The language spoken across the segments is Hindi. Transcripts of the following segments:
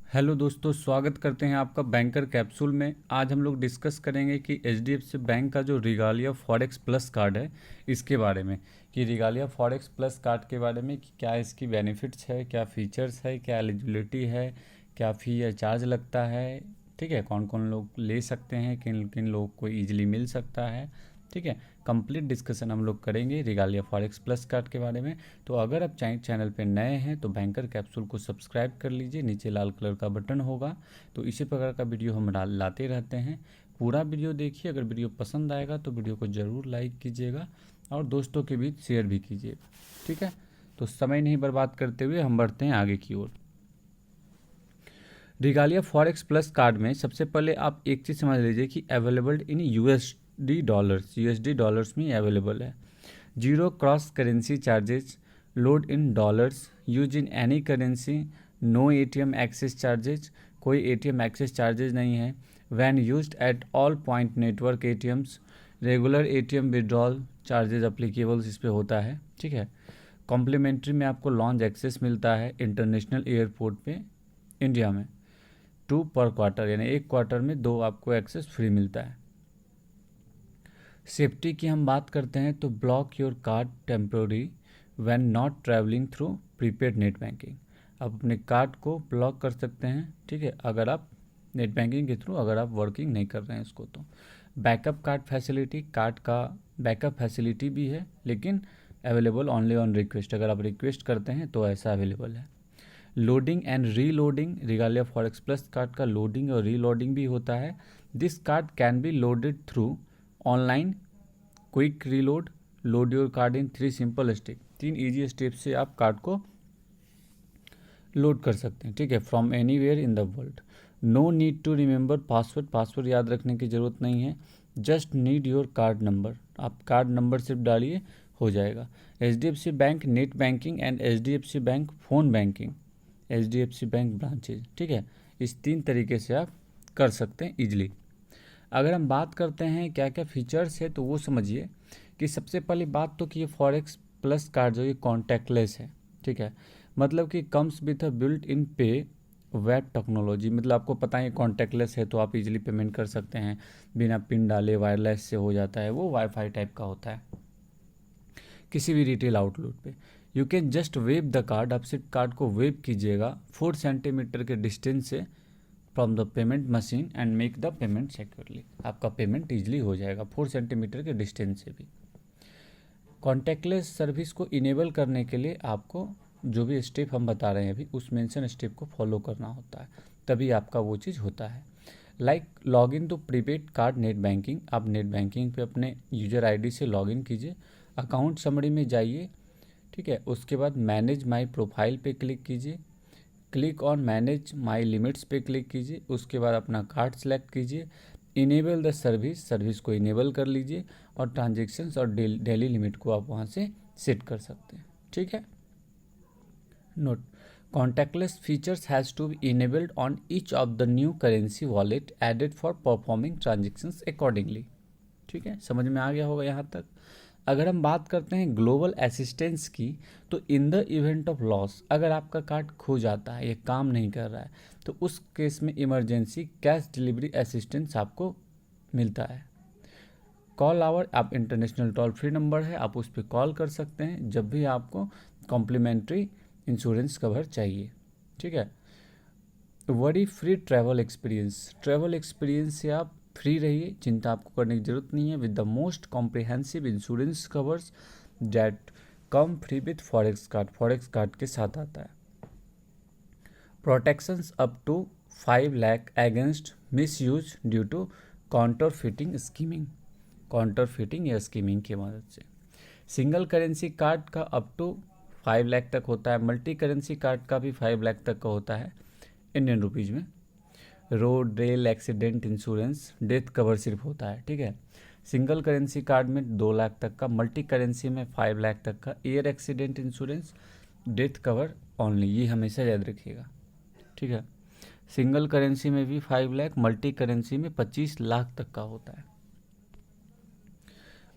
हेलो दोस्तों, स्वागत करते हैं आपका बैंकर कैप्सूल में। आज हम लोग डिस्कस करेंगे कि एचडीएफसी बैंक का जो रिगालिया फॉरेक्स प्लस कार्ड है इसके बारे में, कि रिगालिया फॉरेक्स प्लस कार्ड के बारे में कि क्या इसकी बेनिफिट्स है, क्या फीचर्स है, क्या एलिजिबिलिटी है, क्या फ़ी या चार्ज लगता है, ठीक है, कौन कौन लोग ले सकते हैं, किन किन लोग को ईजिली मिल सकता है, ठीक है। कंप्लीट डिस्कशन हम लोग करेंगे रिगालिया फॉरेक्स प्लस कार्ड के बारे में। तो अगर आप चैनल पे नए हैं तो बैंकर कैप्सूल को सब्सक्राइब कर लीजिए, नीचे लाल कलर का बटन होगा। तो इसी प्रकार का वीडियो हम लाते रहते हैं। पूरा वीडियो देखिए, अगर वीडियो पसंद आएगा तो वीडियो को ज़रूर लाइक कीजिएगा और दोस्तों के बीच शेयर भी कीजिएगा, ठीक है। तो समय नहीं बर्बाद करते हुए हम बढ़ते हैं आगे की ओर। रिगालिया फॉरेक्स प्लस कार्ड में सबसे पहले आप एक चीज़ समझ लीजिए कि अवेलेबल इन यूएसडी डॉलर्स में अवेलेबल है। Zero cross currency charges, load in dollars, use in any currency, no ATM access charges, कोई एटीएम एक्सेस चार्जेज नहीं है। When used at all point network ATMs, regular ATM withdrawal charges applicables इस पर होता है, ठीक है। कॉम्प्लीमेंट्री में आपको लॉन्च एक्सेस मिलता है इंटरनेशनल एयरपोर्ट पे इंडिया में 2 पर क्वार्टर, यानी एक क्वार्टर में 2 आपको एक्सेस फ्री मिलता है। सेफ्टी की हम बात करते हैं तो block your card temporary when not travelling through prepaid net banking. आप अपने कार्ड को ब्लॉक कर सकते हैं, ठीक है, अगर आप नेट बैंकिंग के थ्रू अगर आप वर्किंग नहीं कर रहे हैं इसको। तो बैकअप कार्ड फैसिलिटी, कार्ड का बैकअप फैसिलिटी भी है, लेकिन अवेलेबल ओनली ऑन रिक्वेस्ट, अगर आप रिक्वेस्ट करते हैं तो ऐसा अवेलेबल है। Loading and reloading, regalia forex plus card का लोडिंग और रीलोडिंग भी होता है। This card can be loaded through online quick reload, load your card in 3 simple step. 3 easy step से आप कार्ड को लोड कर सकते हैं, ठीक है, from anywhere in the world. No need to remember password याद रखने की ज़रूरत नहीं है। Just need your card number, आप कार्ड नंबर सिर्फ डालिए हो जाएगा। HDFC bank net banking and HDFC bank phone banking, HDFC bank branches, ठीक है, इस 3 तरीके से आप कर सकते हैं ईजिली। अगर हम बात करते हैं क्या क्या फीचर्स है तो वो समझिए कि सबसे पहली बात तो कि ये फॉरेक्स प्लस कार्ड जो ये कॉन्टैक्टलेस है, ठीक है, मतलब कि comes with a built in पे वेब टेक्नोलॉजी। मतलब आपको पता है कॉन्टैक्टलेस है तो आप इजीली पेमेंट कर सकते हैं, बिना पिन डाले वायरलेस से हो जाता है, वो वाईफाई टाइप का होता है किसी भी रिटेल आउटलेट पे। You can just wave the card, आप सिर्फ कार्ड को वेव कीजिएगा 4 सेंटीमीटर के डिस्टेंस से from the payment machine and make the payment securely. आपका पेमेंट ईजिली हो जाएगा 4 सेंटीमीटर के डिस्टेंस से भी। कॉन्टैक्टलेस सर्विस को इनेबल करने के लिए आपको जो भी स्टेप हम बता रहे हैं अभी उस मेंशन स्टेप को फॉलो करना होता है, तभी आपका वो चीज़ होता है। Like log in to prepaid card net banking, आप नेट बैंकिंग पे अपने यूजर आईडी से लॉग इन कीजिए, अकाउंट समरी में जाइए, ठीक है, उसके बाद मैनेज माई प्रोफाइल पे क्लिक कीजिए, click on manage my limits पे क्लिक कीजिए, उसके बाद अपना कार्ड सेलेक्ट कीजिए, इनेबल द सर्विस को इनेबल कर लीजिए और ट्रांजेक्शन्स और डेली लिमिट को आप वहाँ से सेट कर सकते हैं, ठीक है। Note, contactless features has to be enabled on each of the new currency wallet added for performing transactions accordingly, ठीक है, समझ में आ गया होगा यहाँ तक। अगर हम बात करते हैं ग्लोबल असिस्टेंस की, तो in the event of loss, अगर आपका कार्ड खो जाता है, ये काम नहीं कर रहा है, तो उस केस में इमरजेंसी कैश डिलीवरी असिस्टेंस आपको मिलता है। कॉल आवर, आप इंटरनेशनल टोल फ्री नंबर है, आप उस पर कॉल कर सकते हैं जब भी आपको कॉम्प्लीमेंट्री इंश्योरेंस कवर चाहिए, ठीक है। वरी फ्री ट्रैवल एक्सपीरियंस से आप फ्री रहिए, चिंता आपको करने की जरूरत नहीं है। With the most comprehensive insurance covers that come free with forex card के साथ आता है। Protections up to 5 lakh against misuse due to counterfeiting या स्कीमिंग की मदद से। सिंगल करेंसी कार्ड का अप टू 5 लाख तक होता है, मल्टी करेंसी कार्ड का भी 5 लाख तक का होता है इंडियन रुपीज़ में। Road rail accident insurance death cover सिर्फ होता है, ठीक है। सिंगल करेंसी कार्ड में 2 लाख तक का, मल्टी करेंसी में 5 लाख तक का। Air accident insurance death cover only, ये हमेशा याद रखिएगा, ठीक है। सिंगल करेंसी में भी 5 लाख, मल्टी करेंसी में 25 लाख तक का होता है।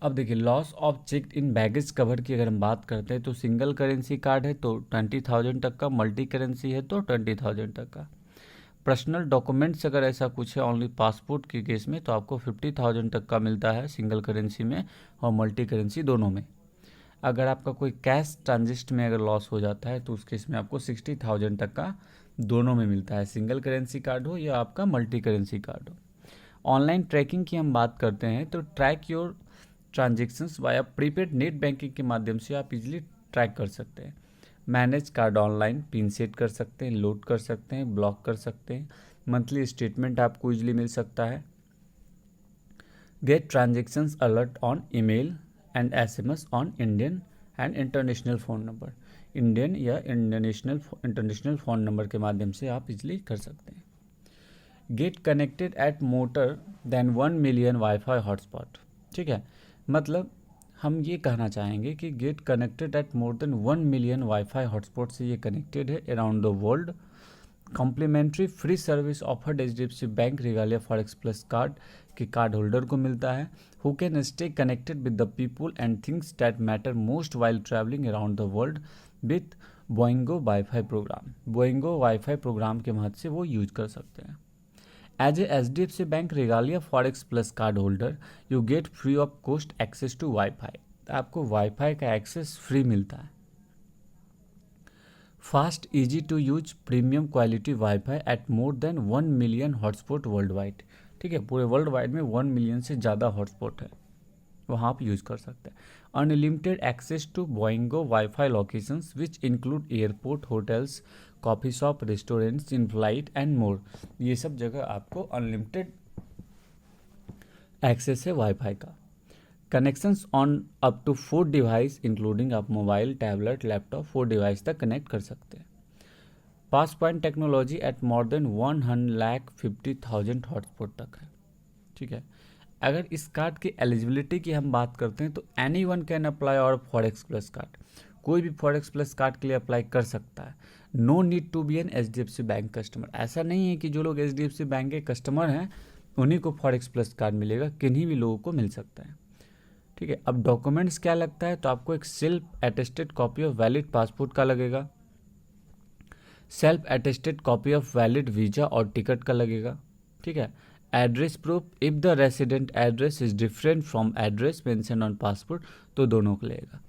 अब देखिए loss of check in baggage cover की अगर हम बात करते हैं तो सिंगल करेंसी कार्ड है तो 20,000 तक का, मल्टी करेंसी है तो 20,000 तक का। पर्सनल डॉक्यूमेंट्स अगर ऐसा कुछ है ओनली पासपोर्ट के केस में तो आपको 50,000 तक का मिलता है सिंगल करेंसी में और मल्टी करेंसी दोनों में। अगर आपका कोई कैश ट्रांजिस्ट में अगर लॉस हो जाता है तो उस केस में आपको 60,000 तक का दोनों में मिलता है, सिंगल करेंसी कार्ड हो या आपका मल्टी करेंसी कार्ड हो। ऑनलाइन ट्रैकिंग की हम बात करते हैं तो track your transactions via prepaid net banking के माध्यम से आप इजीली ट्रैक कर सकते हैं। Manage card online pin set कर सकते हैं, लोड कर सकते हैं, ब्लॉक कर सकते हैं, मंथली स्टेटमेंट आपको इजीली मिल सकता है। Get transactions alert on email and SMS on Indian and international phone number, Indian या इंटरनेशनल फ़ोन नंबर के माध्यम से आप इजीली कर सकते हैं। Get connected at more than 1 million wifi hotspot, ठीक है, मतलब हम ये कहना चाहेंगे कि get connected at more than 1 million wifi hotspot से ये कनेक्टेड है around the world. Complementary free service offered HDFC bank Regalia forex plus card के कार्ड होल्डर को मिलता है, who can stay connected with the people and things that matter most while travelling around the world with Boingo wifi programme. Boingo wifi programme के मदद से वो यूज कर सकते हैं। As a HDFC bank Regalia forex plus card holder you get free of cost access to wifi, आपको वाईफाई का एक्सेस फ्री मिलता है। Fast easy to use premium quality wifi at more than 1 million hotspot worldwide, ठीक है, पूरे वर्ल्ड वाइड में 1 मिलियन से ज़्यादा हॉटस्पॉट है, वहाँ आप यूज़ कर सकते हैं। Unlimited access to Boingo wifi locations which include airport, hotels, coffee shop, restaurants, in flight and more, ये सब जगह आपको अनलिमिटेड एक्सेस है वाईफाई का। Connections on up to 4 device including आप मोबाइल, टैबलेट, लैपटॉप 4 डिवाइस तक कनेक्ट कर सकते हैं। Pass point technology at more than 150,000 hotspot तक है, ठीक है। अगर इस कार्ड की एलिजिबिलिटी की हम बात करते हैं तो एनी वन कैन अप्लाई और फॉरेक्स प्लस कार्ड, कोई भी फॉरेक्स प्लस कार्ड के लिए अप्लाई कर सकता है। No need to be an HDFC bank customer, ऐसा नहीं है कि जो लोग एचडीएफसी बैंक के कस्टमर हैं उन्हीं को फॉरेक्स प्लस कार्ड मिलेगा, किन्हीं भी लोगों को मिल सकता है, ठीक है। अब डॉक्यूमेंट्स क्या लगता है तो आपको एक self attested copy of valid passport का लगेगा, self attested copy of valid visa और टिकट का लगेगा, ठीक है। Address proof if the resident address is different from address mention on passport तो दोनों को लगेगा।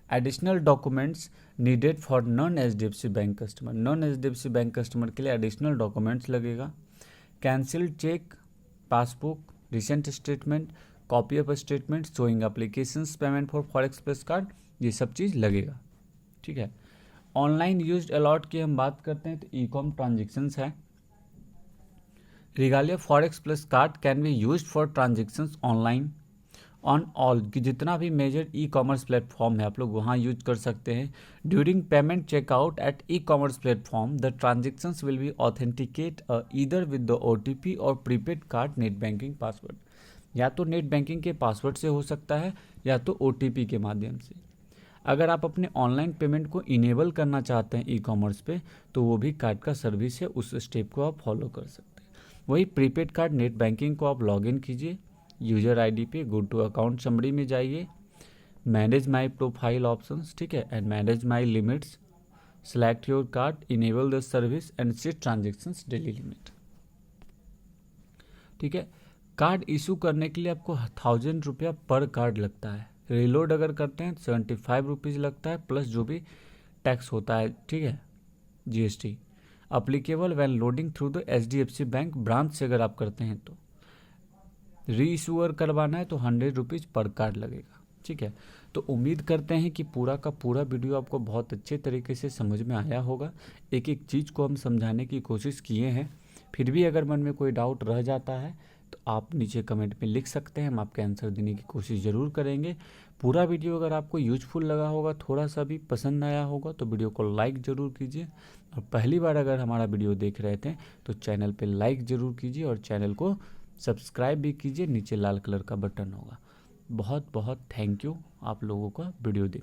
Additional documents needed for non HDFC bank customer, non HDFC bank customer के लिए एडिशनल डॉक्यूमेंट्स लगेगा। Cancelled cheque, passbook, recent statement, copy of statement showing applications payment for forex plus card, ये सब चीज़ लगेगा, ठीक है। ऑनलाइन यूज्ड अलॉट की हम बात करते हैं तो ई कॉम ट्रांजेक्शन्स है। Regalia forex plus card can be used for transactions online on all, कि जितना भी मेजर ई कॉमर्स प्लेटफॉर्म है आप लोग वहाँ यूज कर सकते हैं। During payment checkout at e commerce platform the transactions will be authenticate either with the OTP और prepaid card net banking password, या तो नेट बैंकिंग के पासवर्ड से हो सकता है या तो ओटीपी के माध्यम से। अगर आप अपने ऑनलाइन पेमेंट को इनेबल करना चाहते हैं ई कॉमर्स पे तो वो भी कार्ड का सर्विस है, उस स्टेप को आप फॉलो कर सकते हैं। वही प्रीपेड कार्ड नेट बैंकिंग को आप लॉगिन कीजिए, यूजर आईडी पे गो टू अकाउंट समरी में जाइए, मैनेज माई प्रोफाइल ऑप्शंस, ठीक है, and manage my limits, select your card, enable the service and set transactions daily limit, ठीक है। कार्ड इशू करने के लिए आपको 1000 रुपया पर कार्ड लगता है, रीलोड अगर करते हैं 75 रुपीज़ लगता है प्लस जो भी टैक्स होता है, ठीक है, GST. Applicable when loading through the HDFC bank branch से अगर आप करते हैं तो री इशूअर करवाना है तो 100 रुपीज़ पर कार्ड लगेगा, ठीक है। तो उम्मीद करते हैं कि पूरा का पूरा वीडियो आपको बहुत अच्छे तरीके से समझ में आया होगा। एक एक चीज़ को हम समझाने की कोशिश किए हैं, फिर भी अगर मन में कोई डाउट रह जाता है तो आप नीचे कमेंट में लिख सकते हैं, हम आपके आंसर देने की कोशिश ज़रूर करेंगे। पूरा वीडियो अगर आपको यूजफुल लगा होगा, थोड़ा सा भी पसंद आया होगा तो वीडियो को लाइक ज़रूर कीजिए, और पहली बार अगर हमारा वीडियो देख रहे थे तो चैनल पे लाइक ज़रूर कीजिए और चैनल को सब्सक्राइब भी कीजिए, नीचे लाल कलर का बटन होगा। बहुत बहुत थैंक यू आप लोगों का वीडियो देख